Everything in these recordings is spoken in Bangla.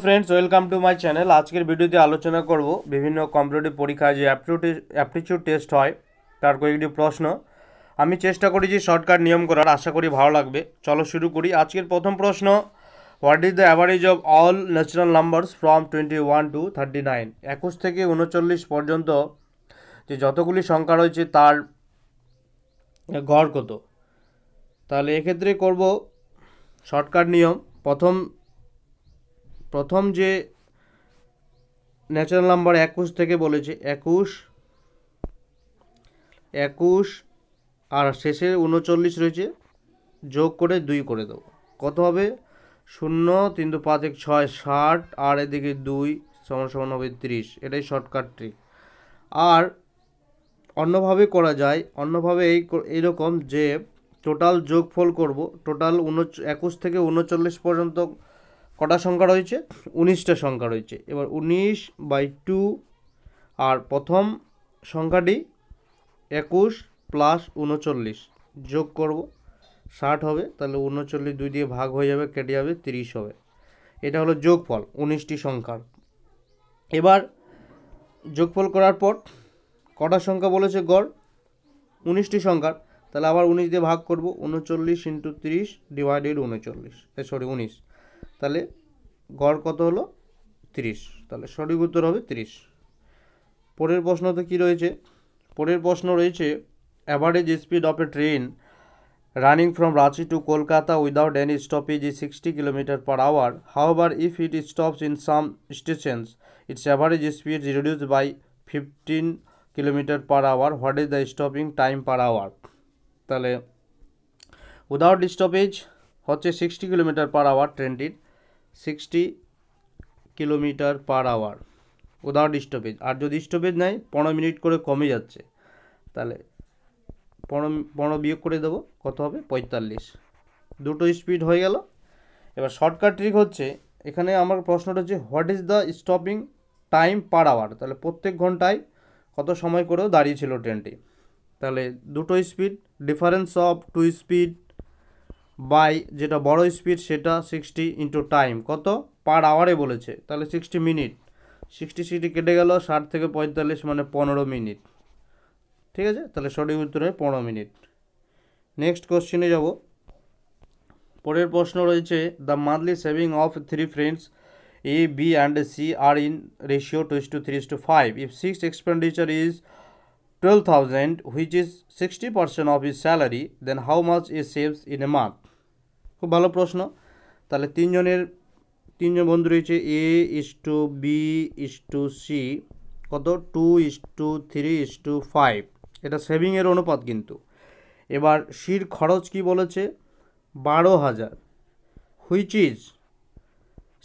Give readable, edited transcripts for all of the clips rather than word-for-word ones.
Friends welcome to my channel. आजकल भिडियोते आलोचना करब विभिन्न कम्पिटिटिव परीक्षा जो एप्टीट्यूड टेस्ट है तार कयेकटी प्रश्न आमी चेष्टा करेছি शर्टकाट नियम करार। आशा करी भालो लागबे। चलो शुरू करी। आजकेर प्रथम प्रश्न, what is the average of all natural numbers from 21 to 39? 21 থেকে 39 পর্যন্ত যে যতগুলি সংখ্যা রয়েছে তার গড় কত? তাহলে এক্ষেত্রে করব শর্টকাট নিয়ম। প্রথম যে ন্যাচারাল নাম্বার 21 থেকে বলেছে 21 আর শেষের 39 রয়েছে, যোগ করে 2 করে দেবো। কত হবে? 0 3 2 5 1 6 60 আর এদিকে 2 সমান সমান হবে 30। এটাই শর্টকাট ট্রিক। আর অন্যভাবে করা যায়, অন্যভাবে এইরকম যে টোটাল যোগফল করব। টোটাল 21 থেকে 39 পর্যন্ত কটা সংখ্যা রয়েছে? 19টা সংখ্যা রয়েছে। এবার 19/2 আর প্রথম সংখ্যাটি 21 প্লাস 39 যোগ করব, 60 হবে। তাহলে 39 2 দিয়ে ভাগ হয়ে যাবে, কেটে যাবে, 30 হবে। এটা হলো যোগফল 19টি সংখ্যার। এবার যোগফল করার পর কটা সংখ্যা বলেছে গড়? 19টি সংখ্যার। তাহলে আবার 19 দিয়ে ভাগ করব, 39 × 30 ডিভাইডেড 19। তাহলে গড় কত হলো? 30। তাহলে সঠিক উত্তর হবে 30। পরের প্রশ্নতে কি রয়েছে? পরের প্রশ্ন রয়েছে, average speed of a train running from Ranchi to Kolkata without any stoppage is 60 km/h. However, if it stops in some stations, its average speed is reduced by 15 km/h. What is the stopping time per hour? তাহলে উইদাউট স্টপেজ হচ্ছে 60 km/h, ট্রেনটির 60 km/h উইদাউট স্টপেজ। আর যদি স্টপেজ নেয় 15 মিনিট করে কমে যাচ্ছে, তাহলে 15 বিয়োগ করে দেবো, কত হবে? 45। দুটো স্পিড হয়ে গেল। এবার শর্টকাট ট্রিক হচ্ছে, এখানে আমার প্রশ্নটা হচ্ছে what is the stopping time per hour. তাহলে প্রত্যেক ঘন্টায় কত সময় করেও দাঁড়িয়েছিল ট্রেনটি। তাহলে দুটো speed, difference of two speed by যেটা বড় স্পিড সেটা 60 ইন্টু টাইম কত পার আওয়ারে বলেছে। তাহলে 60 মিনিট, 60 কেটে গেল, 60 থেকে 45 মানে 15 মিনিট। ঠিক আছে, তাহলে সঠিক উত্তর হয় 15 মিনিট। নেক্সট কোশ্চেনে যাব। পরের প্রশ্ন রয়েছে, the monthly saving of 3 friends A B and C are in ratio 2:3:5. If 6 expenditure is 12,000 which is 60% of his salary, then how much he saves in a month? খুব ভালো প্রশ্ন। তাহলে তিনজন বন্ধু রয়েছে, A:B:C, কত? 2:3:5। এটা সেভিংয়ের অনুপাত কিন্তু। এবার সির খরচ কি বলেছে? 12,000 which is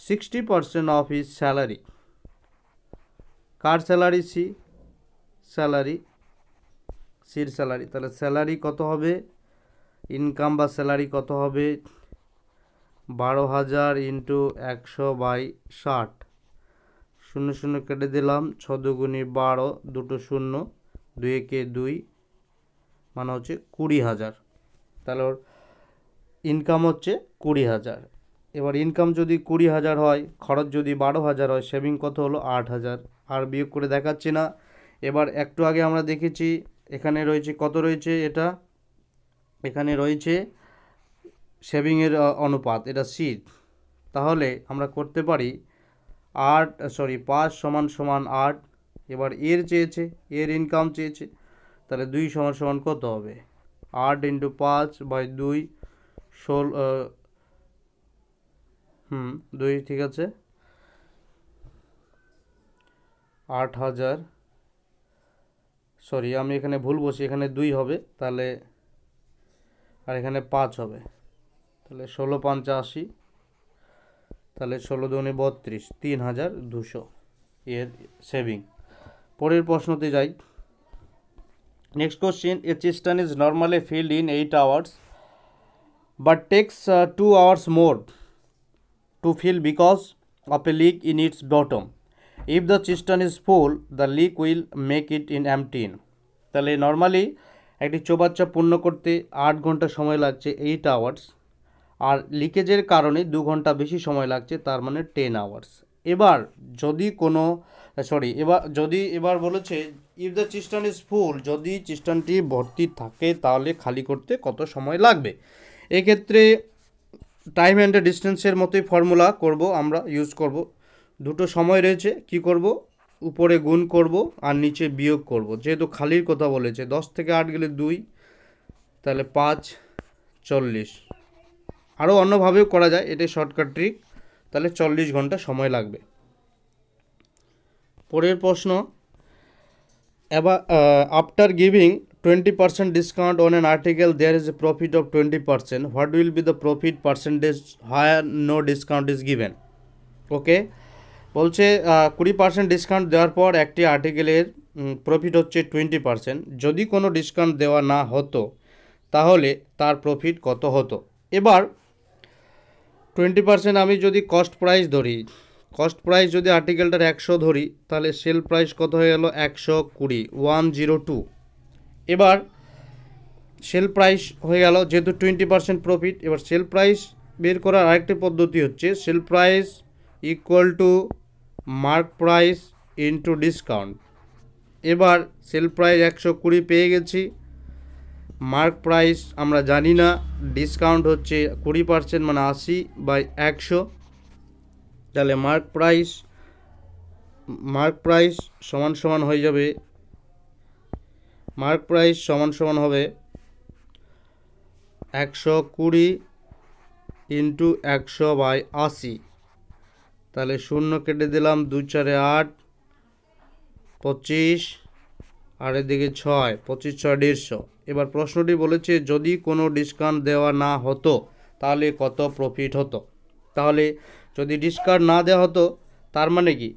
60% of his salary. কার স্যালারি? সির স্যালারি। তাহলে স্যালারি কত হবে? ইনকাম বা স্যালারি কত হবে? 12,000 ইন্টু 100/60। 0 কেটে দিলাম, 6 দুগুণে 12, দুটো 0, 2 একে 2 মানে হচ্ছে 20,000। তাহলে ওর ইনকাম হচ্ছে 20,000। এবার ইনকাম যদি 20,000 হয়, খরচ যদি 12,000 হয়, সেভিং কত হলো? 8,000। আর বিয়োগ করে দেখাচ্ছি না। এবার একটু আগে আমরা দেখেছি এখানে রয়েছে কত রয়েছে, এখানে রয়েছে সেভিংয়ের অনুপাত, এটা সিট। তাহলে আমরা করতে পারি 5 = 8। এবার এর চেয়েছে, এর ইনকাম চেয়েছে, তাহলে 2 = কত হবে? 8 × 5/2 16, 2, ঠিক আছে, 8,000। সরি, আমি এখানে ভুল বসি, এখানে 2 হবে, তাহলে আর এখানে 5 হবে। তাহলে 16×5 = 80। তাহলে 16 দুগুণে 32, 3,200 এর সেভিং। পরের প্রশ্নতে যাই। Next question, a cistern is normally filled in 8 hours but takes 2 hours more to fill because of a leak in its bottom. If the cistern is full, the leak will make it in empty. তাহলে নর্মালি একটি চৌবাচ্চা পূর্ণ করতে 8 ঘন্টা সময় লাগছে, 8 hours, আর লিকেজের কারণে 2 ঘন্টা বেশি সময় লাগছে, তার মানে 10 আওয়ার্স। এবার যদি কোনো এবার বলেছে ইফ দ্য চিস্টান ইজ ফুল, যদি চিস্টানটি ভর্তি থাকে তাহলে খালি করতে কত সময় লাগবে। এক্ষেত্রে টাইম অ্যান্ড ডিস্টেন্সের মতোই ফর্মুলা করব, আমরা ইউজ করব। দুটো সময় রয়েছে, কি করব, উপরে গুণ করব আর নিচে বিয়োগ করব। যেহেতু খালির কথা বলেছে, 10 থেকে 8 গেলে 2, তাহলে 5 40। আরও অন্যভাবেও করা যায়, এটাই শর্টকাট ট্রিক। তাহলে 40 ঘন্টা সময় লাগবে। পরের প্রশ্ন, এবার after giving 20% discount on an article there is a profit of 20%, what will be the profit percentage higher no discount is given. Okay, বলছে 20% ডিসকাউন্ট দেওয়ার পর একটি আর্টিকেলের প্রফিট হচ্ছে 20%। যদি কোনো ডিসকাউন্ট দেওয়া না হতো তাহলে তার প্রফিট কত হতো। এবার 20% আমি যদি কস্ট প্রাইস ধরি, কস্ট প্রাইস যদি আর্টিকেলটার 100 ধরি, তাহলে সেল প্রাইস কত হয়ে গেল 120, 102। এবার সেল প্রাইস হয়ে গেল, যেহেতু 20% প্রফিট। এবার সেল প্রাইস বের করার আরেকটি পদ্ধতি হচ্ছে sale price equal to mark price into discount. এবার সেল প্রাইস 120 পেয়ে গেছি, মার্ক প্রাইস আমরা জানি না, ডিসকাউন্ট হচ্ছে 20% মানে 80/100। তাহলে মার্ক প্রাইস সমান সমান হয়ে যাবে, মার্ক প্রাইস সমান সমান হবে 120 ইন্টু 100/80। তাহলে 0 কেটে দিলাম, 2 4 8, 25, আর এদিকে 6, 25 6 150। এবার প্রশ্নটি বলেছে যদি কোনো ডিসকাউন্ট দেওয়া না হতো তাহলে কত প্রফিট হতো। তাহলে যদি ডিসকাউন্ট না দেওয়া হতো তার মানে কি,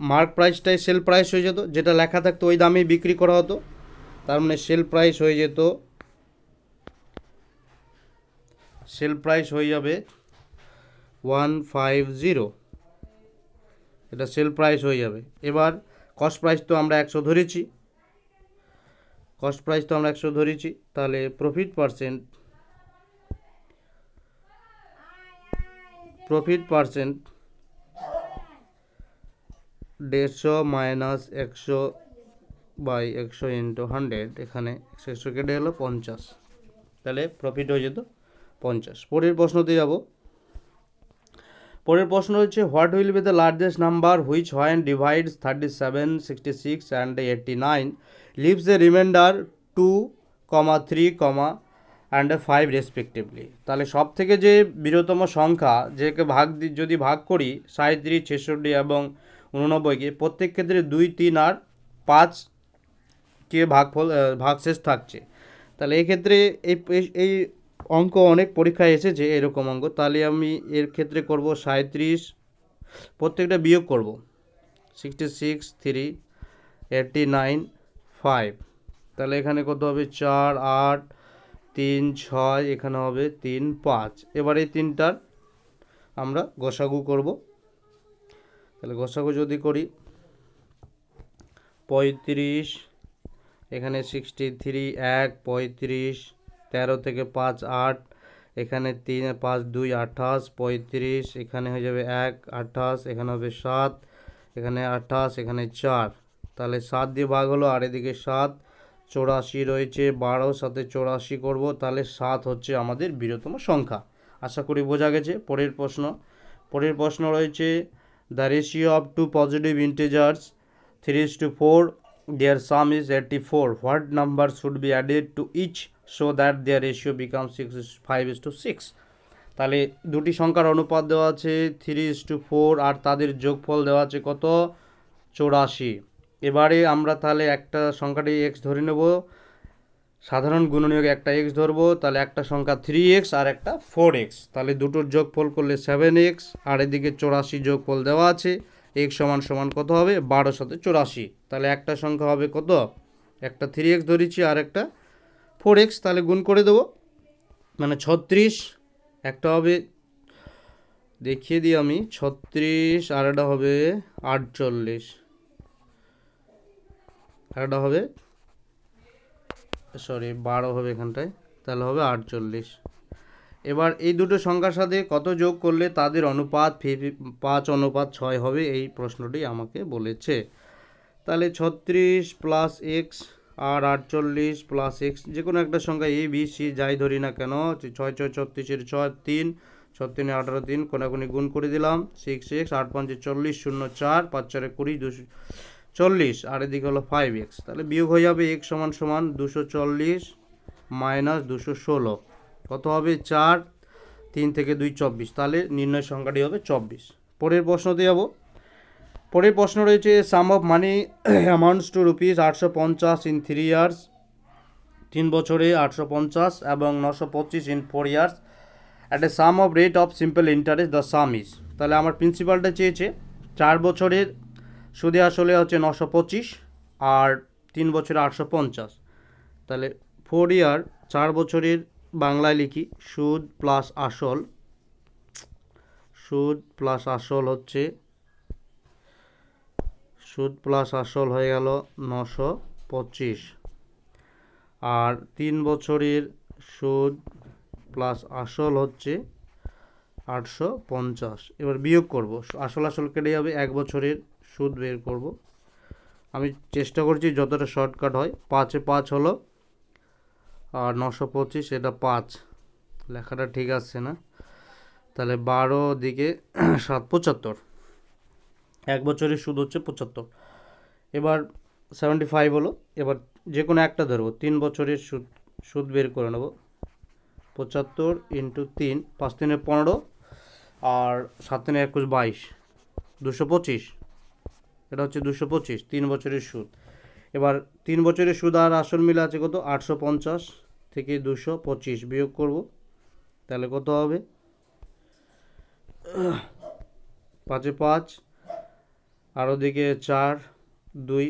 মার্ক প্রাইসটাই সেল প্রাইস হয়ে যেত, যেটা লেখা থাকতো ওই দামেই বিক্রি করা হতো। তার মানে সেল প্রাইস হয়ে যাবে 150, এটা সেল প্রাইস হয়ে যাবে। এবার কস্ট প্রাইস তো আমরা 100 ধরেছি, তাহলে প্রফিট পার্সেন্ট 150 মাইনাস 100/100 ইন্টু 100, এখানে 100 কেটে গেলো 50, তাহলে প্রফিট হয়ে যেত 50। পরের প্রশ্নতে যাব। পরের প্রশ্ন হচ্ছে what will be the largest number which when divides 37, 66 and 89 leaves a reminder 2, 3, and 5 respectively. তাহলে সব থেকে যে বৃহত্তম সংখ্যা যেকে যদি ভাগ করি 37, 66 এবং 89কে, প্রত্যেক ক্ষেত্রে 2, 3 আর 5কে ভাগশেষ থাকছে। তাহলে এক্ষেত্রে এই অঙ্ক অনেক পরীক্ষায় এসেছে এরকম অঙ্ক। তাহলে আমি এর ক্ষেত্রে করব 37, প্রত্যেকটা বিয়োগ করব, 66 3, 89 5। তাহলে এখানে কত হবে 4 8 3 6, এখানে হবে 3 5। এবার এই তিনটার আমরা গসাগু করব। তাহলে গসাগু যদি করি 35, এখানে 63 1 35, 13 থেকে 5 8, এখানে 3 5 2 28, 35, এখানে হয়ে যাবে 1 28, এখানে হবে 7, এখানে 28, এখানে 4। তাহলে 7 দিয়ে ভাগ হলো, আর এদিকে 7, 84 রয়েছে, 12 সাথে 84 করব, তাহলে 7 হচ্ছে আমাদের বৃহত্তম সংখ্যা। আশা করি বোঝা গেছে। পরের প্রশ্ন রয়েছে the ratio of two positive integers 3:4, their sum is 84. What number should be added to each so that their ratio becomes 5:6? তাহলে দুটি সংখ্যার অনুপাত দেওয়া আছে 3:4 আর তাদের যোগফল দেওয়া আছে কত 84। এবারে আমরা তাহলে একটা সংখ্যাটি এক্স ধরে নেব, সাধারণ গুণনীয়ক একটা এক্স ধরবো, তাহলে একটা সংখ্যা 3x আর একটা 4x, তাহলে দুটোর যোগফল করলে 7x, আর এদিকে 84 যোগফল দেওয়া আছে, x সমান সমান কত হবে 12 সাথে 84। তাহলে একটা সংখ্যা হবে কত, একটা 3x ধরেছি আর একটা 4x, তাহলে গুণ করে দেবো, মানে 36। একটা হবে দেখিয়ে দিই আমি 36, আর একটা হবে 48, আর একটা হবে 12 হবে এখানটায়, তাহলে হবে 48। এবার এই দুটো সংখ্যার সাথে কত যোগ করলে তাদের অনুপাত 5:6 হবে, এই প্রশ্নটি আমাকে বলেছে। তাহলে 36 প্লাস এক্স আর 48 প্লাস এক্স, যে কোনো একটা সংখ্যা এ বি সি যাই ধরি না কেন, 6 6 36 6 3 6 3 18 3 কোনাকুনি গুণ করে দিলাম, 6x 8 5 40 0 4 5 4 20 240 আর এদিকে হলো 5x। তাহলে বিয়োগ হয়ে যাবে x সমান সমান 240 মাইনাস 216, কত হবে 4, 3 থেকে 2 24, তাহলে নির্ণয় সংখ্যাটি হবে 24। পরের প্রশ্নতে যাব। পরের প্রশ্ন রয়েছে sum of money amounts to rupees 850 in 3 years, 3 বছরে 850 এবং 925 in 4 years at a sum of rate of simple interest, the sum is. তাহলে আমার প্রিন্সিপালটা চেয়েছে 4 বছরের সুদে আসলে হচ্ছে 925 আর 3 বছরে 850। তাহলে 4 ইয়ার 4 বছরের বাংলায় লিখি সুদ প্লাস আসল, সুদ প্লাস আসল হচ্ছে, সুদ প্লাস আসল হয়ে গেল 925 আর 3 বছরের সুদ প্লাস আসল হচ্ছে 850। এবার বিয়োগ করব, আসল আসল কেটে যাবে, 1 বছরের সুদ বের করব। আমি চেষ্টা করছি যতটা শর্টকাট হয়। 5 5 হলো আর 925 এটা 5, লেখাটা ঠিক আসছে না। তাহলে 12 দিকে 7 75, 1 বছরের সুদ হচ্ছে 75। এবার 75 হলো, এবার যে কোনো একটা ধরবো, 3 বছরের সুদ বের করে নেব। 75 ইন্টু 3, 5 3 15 আর 7 3 21 22, 225, এটা হচ্ছে 225 3 বছরের সুদ। এবার 3 বছরের সুদ আর আসল মিলে আছে কত, 850 থেকে 225 বিয়োগ করব, তাহলে কত হবে 5 5 আর ওদিকে 4 2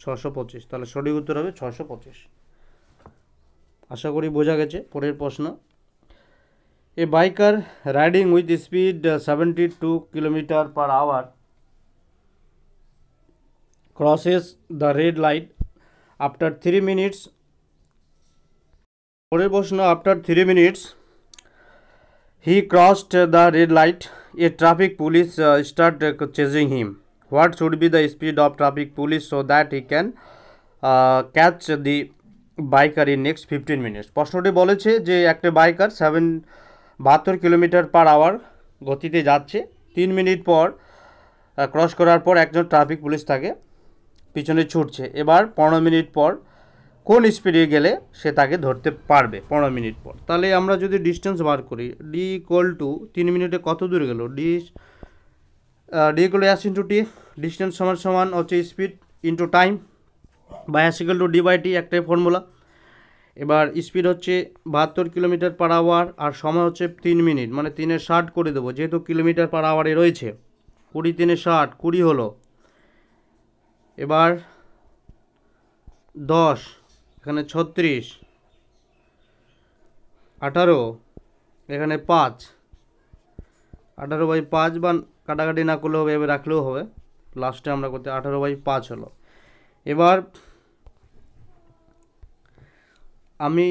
625, তাহলে সঠিক উত্তর হবে 625। আশা করি বোঝা গেছে। পরের প্রশ্ন, এ biker riding with speed 72 km/h crosses the red light after 3 minutes. পরের প্রশ্ন, after 3 minutes he crossed the red light, a traffic police started chasing him. What should be the speed of traffic police so that he can catch the biker in next 15 minutes? প্রশ্নটি বলেছে যে একটা বাইকার 72 km/h গতিতে যাচ্ছে, 3 মিনিট পর ক্রস করার পর একজন ট্রাফিক পুলিশ তাকে পিছনে ছুটছে। এবার 15 মিনিট পর কোন স্পিডে গেলে সে তাকে ধরতে পারবে 15 মিনিট পর। তাহলে আমরা যদি ডিস্টেন্স বার করি, ডি ইকুয়াল টু 3 মিনিটে কত দূর গেল, D equal to S into T, distance সমান সমান হচ্ছে স্পিড ইন্টু টাইম বা S equal to D by T, একটাই ফর্মুলা। এবার স্পিড হচ্ছে 72 km/h আর সময় হচ্ছে 3 মিনিট, মানে 3 এর 60 করে দেবো, যেহেতু km/h রয়েছে। 20 3 60 20 হলো। এবার 10, এখানে 36, 18, এখানে 5, 18/5 বা কাটাকাটি না করলেও হবে, এবার রাখলেও হবে, লাস্টে আমরা করতে 18/5 হলো। এবার আমি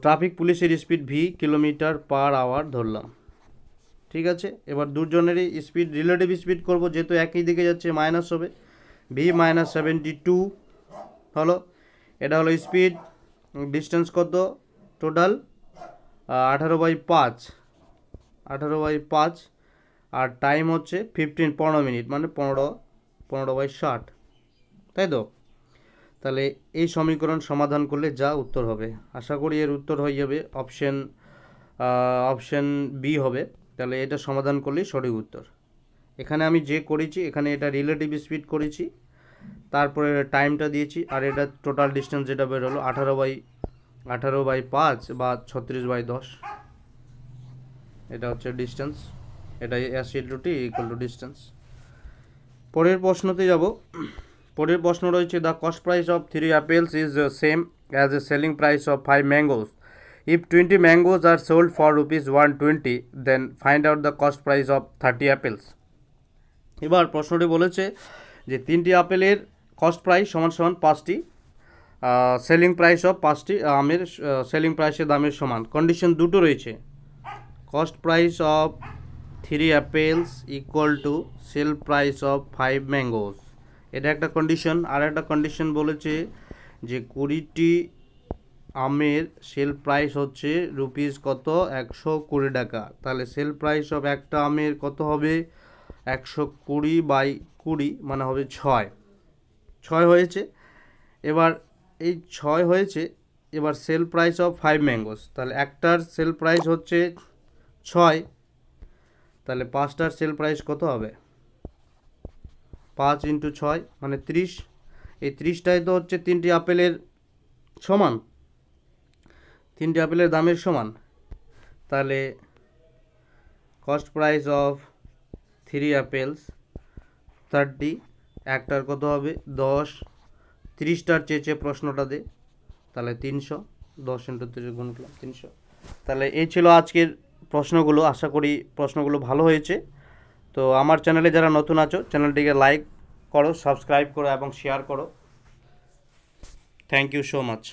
ট্রাফিক পুলিশের স্পিড ভি km/h ধরলাম, ঠিক আছে। এবার দুজনেরই স্পিড রিলেটিভ স্পিড করব, যেহেতু একই দিকে যাচ্ছে মাইনাস হবে, ভি মাইনাস 72 হলো। এটা হলো স্পিড, ডিস্টেন্স কত টোটাল 18/5 আর টাইম হচ্ছে 15 মিনিট, মানে 15/60, তাই তো। তাহলে এই সমীকরণ সমাধান করলে যা উত্তর হবে, আশা করি এর উত্তর হয়ে যাবে অপশন বি হবে। তাহলে এটা সমাধান করলেই সঠিক উত্তর। এখানে আমি যে করেছি, এখানে এটা রিলেটিভ স্পিড করেছি, তারপরে টাইমটা দিয়েছি, আর এটা টোটাল ডিস্টেন্স যেটা বের হলো 18/5 বা 36/10, এটা হচ্ছে ডিস্টেন্স, এটা S into T equal to distance. পরের প্রশ্নতে যাব। পরের প্রশ্ন রয়েছে, the cost price of 3 apples is same as a selling price of 5 mangoes. If 20 mangoes are sold for ₹120, then find out the cost price of 30 apples. এবার প্রশ্নটি বলেছে যে 3টি আপেলের কস্ট প্রাইস সমান সমান 5টি সেলিং প্রাইস অফ 5টি আমের সেলিং প্রাইসের দামের সমান। কন্ডিশন দুটো রয়েছে, cost price of 3 apples equal to sale price of 5 mangoes, এটা একটা কন্ডিশন। আর একটা কন্ডিশন বলেছে যে 20টি আমের সেল প্রাইস হচ্ছে রুপিস কত 120 টাকা, তাহলে সেল প্রাইস অফ একটা আমের কত হবে 120/20 মানে হবে 6 হয়েছে। এবার এই 6 হয়েছে, এবার সেল প্রাইস অফ 5 ম্যাঙ্গোস, তাহলে একটার সেল প্রাইস হচ্ছে 6, তাহলে 5টার সেল প্রাইস কত হবে 5 × 6 মানে 30। এই 30টাই তো হচ্ছে 3টি আপেলের সমান, 3টি আপেলের দামের সমান। তাহলে কস্ট প্রাইস অফ 3 অ্যাপেলস 30, একটার কত হবে 10, 30টার চেয়েছে প্রশ্নটা দে, তাহলে 300, 10 × 30 গুণ করলাম 300। তাহলে এই ছিল আজকের প্রশ্নগুলো, আশা করি প্রশ্নগুলো ভালো হয়েছে। তো আমার চ্যানেলে যারা নতুন আছো চ্যানেলটিকে লাইক করো, সাবস্ক্রাইব করো এবং শেয়ার করো। Thank you so much.